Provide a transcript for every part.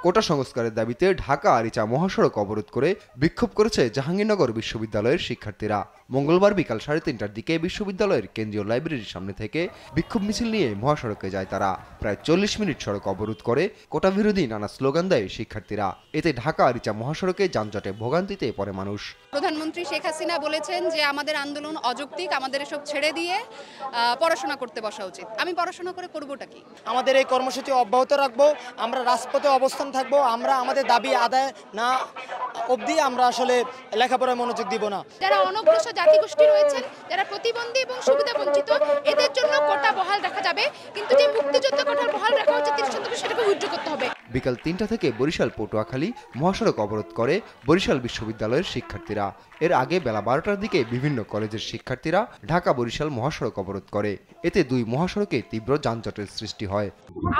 কোটা সংস্কারের দাবিতে ঢাকা আরিচা মহাসড়ক অবরোধ করে বিক্ষোভ করেছে জাহাঙ্গীরনগর বিশ্ববিদ্যালয়ের শিক্ষার্থীরা। মঙ্গলবার বিকাল 3:30টার দিকে বিশ্ববিদ্যালয়ের কেন্দ্রীয় লাইব্রেরির সামনে থেকে বিক্ষোভ মিছিল নিয়ে মহাসড়কে যায় তারা। প্রায় 40 মিনিট সড়ক অবরোধ করে কোটা বিরোধী নানা স্লোগান দেয় শিক্ষার্থীরা। এতে ঢাকা আরিচা মহাসড়কে যানজটে ভোগান্তিতে পড়ে মানুষ। প্রধানমন্ত্রী শেখ হাসিনা বলেছেন যে আমাদের আন্দোলন অযৌক্তিক, আমাদের এসব ছেড়ে দিয়ে পড়াশোনা করতে বসা উচিত। আমি পড়াশোনা করে করবোটা কি? আমাদের এই কর্মসূচি অব্যাহত রাখবো, আমরা রাজপথে অবস্থান থাকবো, আমরা আমাদের দাবি আদায় না অবধি আমরা আসলে লেখাপড়ায় মনোযোগ দিব না। যারা অনগ্রসর জাতিগোষ্ঠী রয়েছেন, যারা প্রতিবন্ধী এবং সুবিধা বঞ্চিত, এদের জন্য কোটা বহাল রাখা যাবে, কিন্তু যে মুক্তিযুদ্ধ কোটা বহাল রাখা হচ্ছে 30 শতাংশ, সেটাকে উইথড্র করতে হবে। বিকাল 3টা থেকে বরিশাল পটুয়াখালী মহাসড়ক অবরোধ করে বরিশাল বিশ্ববিদ্যালয়ের শিক্ষার্থীরা। এর আগে বেলা 12টার দিকে বিভিন্ন কলেজের শিক্ষার্থীরা ঢাকা বরিশাল মহাসড়ক অবরোধ করে। এতে দুই মহাসড়কে তীব্র যানজটের সৃষ্টি হয়।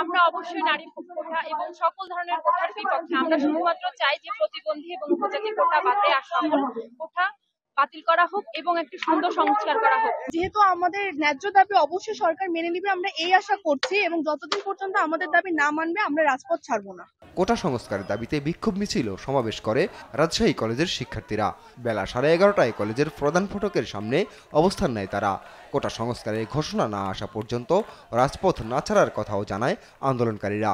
আমরা অবশ্যই নারী কোটা এবং সকল ধরনের কোটার বিপক্ষে। আমরা শুধুমাত্র চাই যে প্রতিবন্ধী এবং উপজাতি কোটা বাদে আর সকল কোটা বাতিল করা হোক এবং একটি সুন্দর সংস্কার করা হোক। যেহেতু আমাদের ন্যায্য দাবি অবশ্যই সরকার মেনে নেবে, আমরা এই আশা করছি, এবং যতদিন পর্যন্ত আমাদের দাবি না মানবে আমরা রাজপথ ছাড়বো না। কোটা সংস্কারের দাবিতে বিক্ষোভ মিছিল ও সমাবেশ করে রাজশাহী কলেজের শিক্ষার্থীরা। বেলা 11:30টায় কলেজের প্রধান ফটকের সামনে অবস্থান নেয় তারা। কোটা সংস্কারের ঘোষণা না আসা পর্যন্ত রাজপথ না ছাড়ার কথাও জানায় আন্দোলনকারীরা।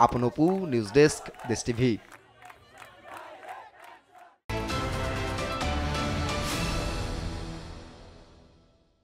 আপন অপু, নিউজ ডেস্ক, দেশ টিভি।